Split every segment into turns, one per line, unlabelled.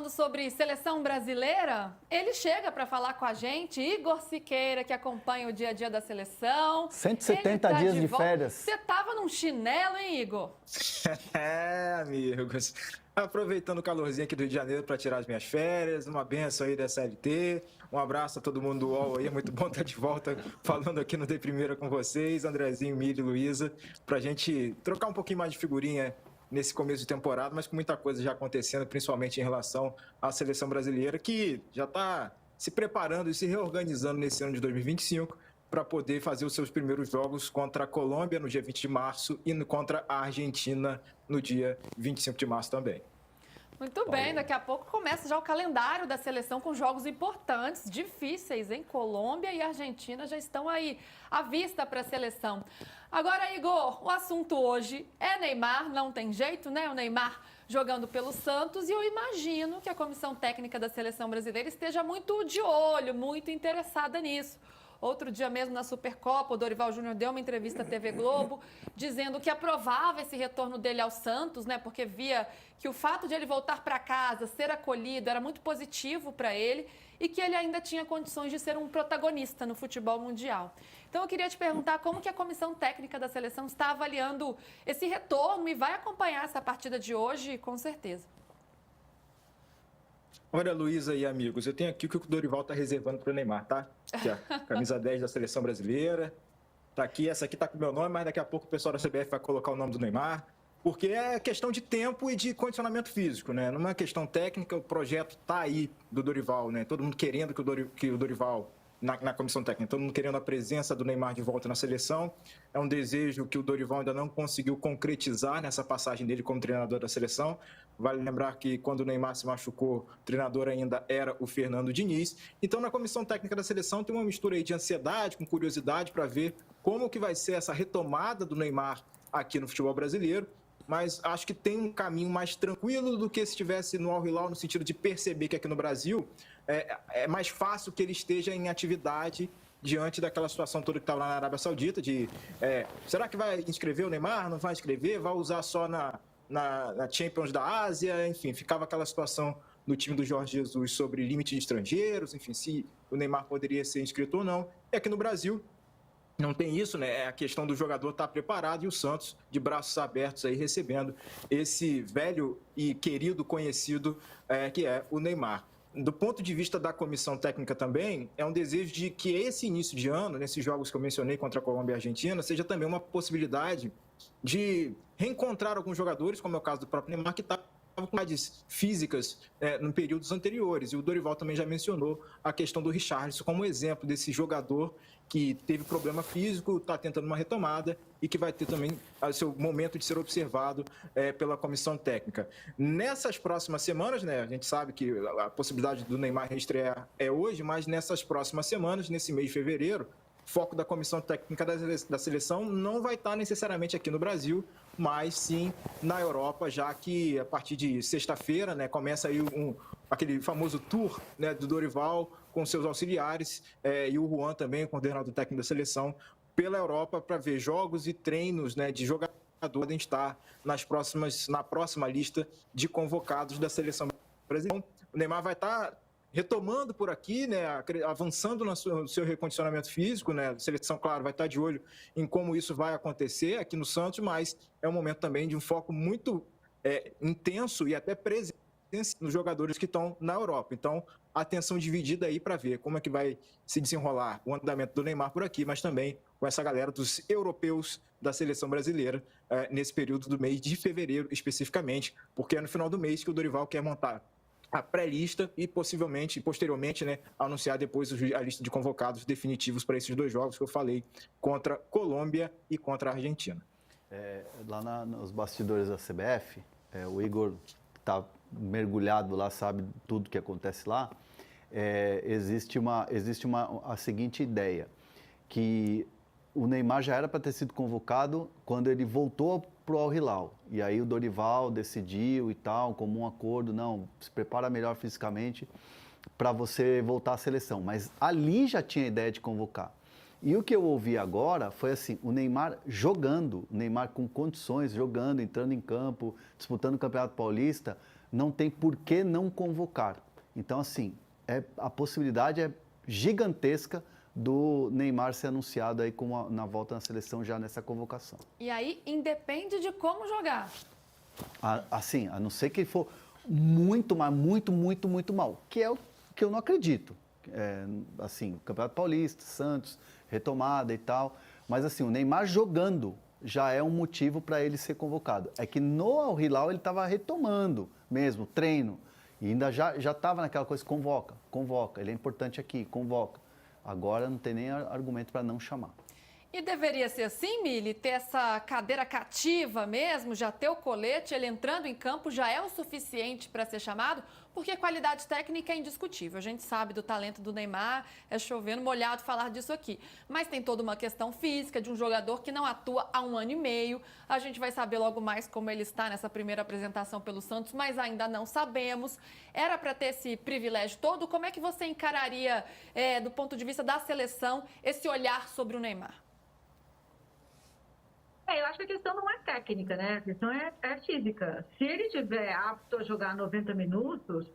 falando sobre seleção brasileira, ele chega para falar com a gente, Igor Siqueira, que acompanha o dia a dia da seleção.
170 dias de férias.
Você tava num chinelo, hein, Igor?
Amigos. Aproveitando o calorzinho aqui do Rio de Janeiro para tirar as minhas férias, uma benção aí da CLT. Um abraço a todo mundo do UOL aí, é muito bom estar de volta falando aqui no De Primeira com vocês, Andrezinho, Mili, Luísa, para a gente trocar um pouquinho mais de figurinha nesse começo de temporada, mas com muita coisa já acontecendo, principalmente em relação à seleção brasileira, que já está se preparando e se reorganizando nesse ano de 2025 para poder fazer os seus primeiros jogos contra a Colômbia no dia 20 de março e contra a Argentina no dia 25 de março também.
Muito bem, daqui a pouco começa já o calendário da seleção com jogos importantes, difíceis, hein? Colômbia e Argentina já estão aí à vista para a seleção. Agora, Igor, o assunto hoje é Neymar, não tem jeito, né? O Neymar jogando pelo Santos e eu imagino que a comissão técnica da seleção brasileira esteja muito de olho, muito interessada nisso. Outro dia mesmo na Supercopa, o Dorival Júnior deu uma entrevista à TV Globo dizendo que aprovava esse retorno dele ao Santos, né? Porque via que o fato de ele voltar para casa, ser acolhido, era muito positivo para ele e que ele ainda tinha condições de ser um protagonista no futebol mundial. Então eu queria te perguntar como que a comissão técnica da seleção está avaliando esse retorno e vai acompanhar essa partida de hoje, com certeza.
Olha, Luísa e amigos, eu tenho aqui o que o Dorival está reservando para o Neymar, tá? Aqui, ó, camisa 10 da seleção brasileira. Tá aqui, essa aqui tá com o meu nome, mas daqui a pouco o pessoal da CBF vai colocar o nome do Neymar, porque é questão de tempo e de condicionamento físico, né? Não é questão técnica, o projeto tá aí do Dorival, né? Todo mundo querendo que o Dorival na comissão técnica, todo mundo querendo a presença do Neymar de volta na seleção. É um desejo que o Dorival ainda não conseguiu concretizar nessa passagem dele como treinador da seleção. Vale lembrar que quando o Neymar se machucou, o treinador ainda era o Fernando Diniz. Então, na comissão técnica da seleção tem uma mistura aí de ansiedade com curiosidade para ver como que vai ser essa retomada do Neymar aqui no futebol brasileiro. Mas acho que tem um caminho mais tranquilo do que se estivesse no Al Hilal, no sentido de perceber que aqui no Brasil é mais fácil que ele esteja em atividade diante daquela situação toda que estava lá na Arábia Saudita, de será que vai inscrever o Neymar, não vai inscrever, vai usar só na Champions da Ásia, enfim, ficava aquela situação no time do Jorge Jesus sobre limite de estrangeiros, enfim, se o Neymar poderia ser inscrito ou não. E aqui no Brasil não tem isso, né? É a questão do jogador estar preparado e o Santos de braços abertos aí recebendo esse velho e querido conhecido que é o Neymar. Do ponto de vista da comissão técnica também, é um desejo de que esse início de ano, nesses jogos que eu mencionei contra a Colômbia e a Argentina, seja também uma possibilidade de reencontrar alguns jogadores, como é o caso do próprio Neymar, que está com qualidades físicas em períodos anteriores. E o Dorival também já mencionou a questão do Richarlison como exemplo desse jogador que teve problema físico, está tentando uma retomada e que vai ter também o seu momento de ser observado pela comissão técnica. Nessas próximas semanas, né, a gente sabe que a possibilidade do Neymar reestrear é hoje, mas nessas próximas semanas, nesse mês de fevereiro, foco da comissão técnica da seleção não vai estar necessariamente aqui no Brasil, mas sim na Europa, já que a partir de sexta-feira, né, começa aí aquele famoso tour, né, do Dorival com seus auxiliares e o Juan também, coordenador técnico da seleção, pela Europa para ver jogos e treinos, né, de jogadores que podem estar na próxima lista de convocados da seleção brasileira. O Neymar vai estar retomando por aqui, né, avançando no seu recondicionamento físico, né, a seleção, claro, vai estar de olho em como isso vai acontecer aqui no Santos, mas é um momento também de um foco muito intenso e até presente nos jogadores que estão na Europa. Então, atenção dividida aí para ver como é que vai se desenrolar o andamento do Neymar por aqui, mas também com essa galera dos europeus da seleção brasileira nesse período do mês de fevereiro especificamente, porque é no final do mês que o Dorival quer montar a pré-lista e posteriormente, né, anunciar depois a lista de convocados definitivos para esses dois jogos que eu falei, contra Colômbia e contra a Argentina.
Lá nos bastidores da CBF, o Igor está mergulhado lá, sabe tudo que acontece lá, existe a seguinte ideia, que o Neymar já era para ter sido convocado quando ele voltou para o Al Hilal. E aí o Dorival decidiu e tal, como um acordo, não, se prepara melhor fisicamente para você voltar à seleção. Mas ali já tinha a ideia de convocar. E o que eu ouvi agora foi assim, o Neymar jogando, o Neymar com condições, jogando, entrando em campo, disputando o Campeonato Paulista, não tem por que não convocar. Então, assim, a possibilidade é gigantesca do Neymar ser anunciado aí na volta na seleção já nessa convocação.
E aí, independe de como jogar.
Assim, a não ser que ele for muito, mas muito mal, que é o que eu não acredito. Assim, Campeonato Paulista, Santos, retomada e tal. Mas assim, o Neymar jogando já é um motivo para ele ser convocado. É que no Al Hilal ele estava retomando mesmo, treino. E ainda já estava naquela coisa, convoca. Ele é importante aqui, convoca. Agora não tem nem argumento para não chamar.
E deveria ser assim, Mili? Ter essa cadeira cativa mesmo, já ter o colete, ele entrando em campo já é o suficiente para ser chamado? Porque qualidade técnica é indiscutível. A gente sabe do talento do Neymar, é chovendo molhado falar disso aqui. Mas tem toda uma questão física de um jogador que não atua há 1 ano e meio. A gente vai saber logo mais como ele está nessa primeira apresentação pelo Santos, mas ainda não sabemos. Era para ter esse privilégio todo? Como é que você encararia, do ponto de vista da seleção, esse olhar sobre o Neymar?
Eu acho que a questão não é técnica, né? A questão é física. Se ele estiver apto a jogar 90 minutos,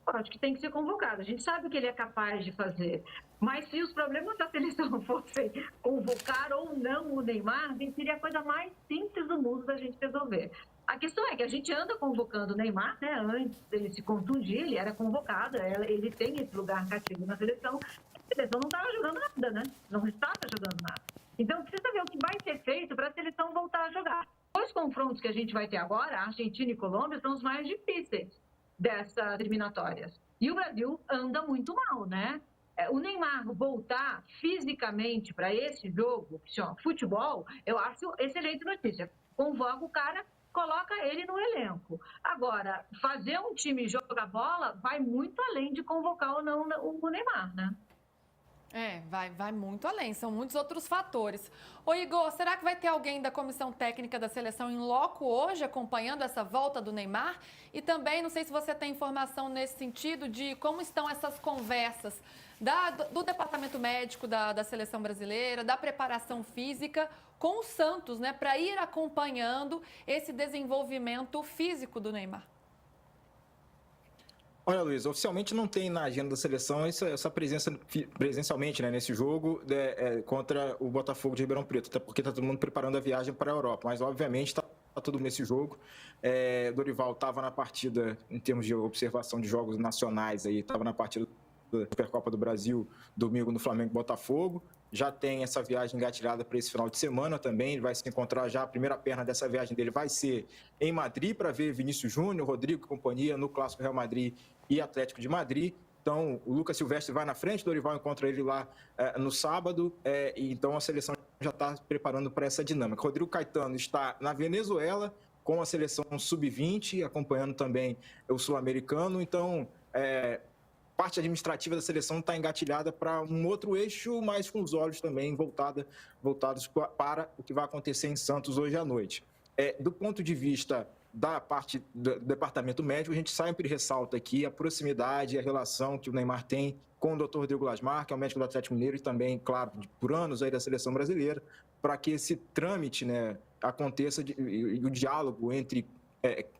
eu acho que tem que ser convocado. A gente sabe o que ele é capaz de fazer. Mas se os problemas da seleção fossem convocar ou não o Neymar, seria a coisa mais simples do mundo da gente resolver. A questão é que a gente anda convocando o Neymar, né? Antes dele se contundir, ele era convocado, ele tem esse lugar cativo na seleção. A seleção não estava jogando nada, né? Não estava jogando nada. Então, precisa ver o que vai ser feito para a seleção voltar a jogar. Os confrontos que a gente vai ter agora, Argentina e Colômbia, são os mais difíceis dessas eliminatórias. E o Brasil anda muito mal, né? O Neymar voltar fisicamente para esse jogo, que chama futebol, eu acho excelente notícia. Convoca o cara, coloca ele no elenco. Agora, fazer um time jogar bola vai muito além de convocar ou não o Neymar, né?
Vai muito além, são muitos outros fatores. Ô Igor, será que vai ter alguém da comissão técnica da seleção em loco hoje acompanhando essa volta do Neymar? E também, não sei se você tem informação nesse sentido de como estão essas conversas do departamento médico da seleção brasileira, da preparação física com o Santos, né, para ir acompanhando esse desenvolvimento físico do Neymar.
Olha, Luiz, oficialmente não tem na agenda da seleção essa presença presencialmente, né, nesse jogo contra o Botafogo de Ribeirão Preto, até porque está todo mundo preparando a viagem para a Europa, mas obviamente está todo mundo nesse jogo. Dorival estava na partida, em termos de observação de jogos nacionais, estava na partida da Supercopa do Brasil, domingo no Flamengo e Botafogo. Já tem essa viagem engatilhada para esse final de semana também. Ele vai se encontrar já, a primeira perna dessa viagem dele vai ser em Madrid para ver Vinícius Júnior, Rodrigo e companhia no Clássico Real Madrid e Atlético de Madrid. Então, o Lucas Silvestre vai na frente, o Dorival encontra ele lá no sábado, e então a seleção já está preparando para essa dinâmica. Rodrigo Caetano está na Venezuela com a seleção sub-20, acompanhando também o sul-americano. Então, parte administrativa da seleção está engatilhada para um outro eixo, mas com os olhos também voltados para o que vai acontecer em Santos hoje à noite. Do ponto de vista da parte do departamento médico, a gente sempre ressalta aqui a proximidade e a relação que o Neymar tem com o Dr. Rodrigo Lasmar, que é o médico do Atlético Mineiro e também, claro, por anos aí da seleção brasileira, para que esse trâmite, né, aconteça e o diálogo entre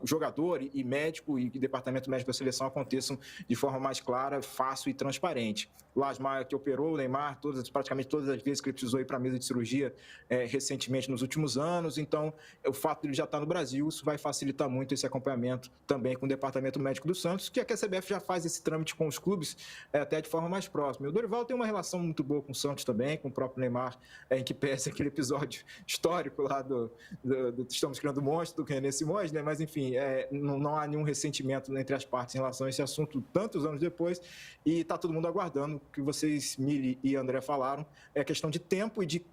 jogador e médico e departamento médico da seleção aconteçam de forma mais clara, fácil e transparente. O Lasmar, que operou o Neymar praticamente todas as vezes que ele precisou ir para a mesa de cirurgia recentemente nos últimos anos, então o fato de ele já estar no Brasil, isso vai facilitar muito esse acompanhamento também com o departamento médico do Santos, que a CBF já faz esse trâmite com os clubes até de forma mais próxima. E o Dorival tem uma relação muito boa com o Santos também, com o próprio Neymar, em que pese aquele episódio histórico lá do Estamos Criando Monstro, do René Simões, né? Mas enfim, não há nenhum ressentimento entre as partes em relação a esse assunto tantos anos depois, e está todo mundo aguardando o que vocês, Mili e André, falaram, é questão de tempo e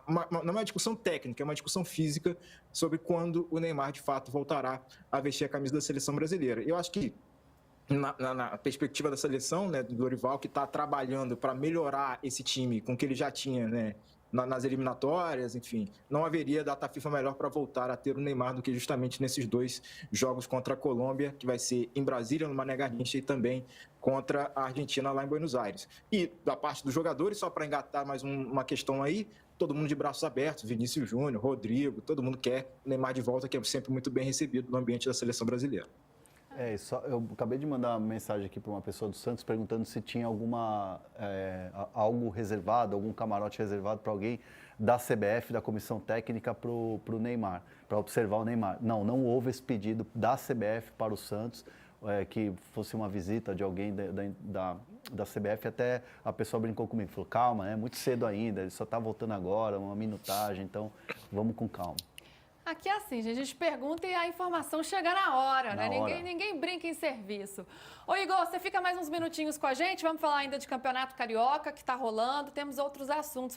não é uma discussão técnica, é uma discussão física sobre quando o Neymar de fato voltará a vestir a camisa da seleção brasileira. Eu acho que na perspectiva da seleção, né, do Dorival, que está trabalhando para melhorar esse time com o que ele já tinha, né, nas eliminatórias, enfim, não haveria data FIFA melhor para voltar a ter o Neymar do que justamente nesses 2 jogos contra a Colômbia, que vai ser em Brasília, no Mané Garrincha, e também contra a Argentina lá em Buenos Aires. E da parte dos jogadores, só para engatar mais uma questão aí, todo mundo de braços abertos, Vinícius Júnior, Rodrigo, todo mundo quer o Neymar de volta, que é sempre muito bem recebido no ambiente da seleção brasileira.
Eu acabei de mandar uma mensagem aqui para uma pessoa do Santos perguntando se tinha algo reservado, algum camarote reservado para alguém da CBF, da comissão técnica, para o Neymar, para observar o Neymar. Não houve esse pedido da CBF para o Santos, que fosse uma visita de alguém da CBF. Até a pessoa brincou comigo, falou, calma, é muito cedo ainda, ele só está voltando agora, uma minutagem, então vamos com calma.
Aqui é assim, gente, a gente pergunta e a informação chega na hora, né?
Na hora.
Ninguém brinca em serviço. Ô Igor, você fica mais uns minutinhos com a gente, vamos falar ainda de Campeonato Carioca, que está rolando, temos outros assuntos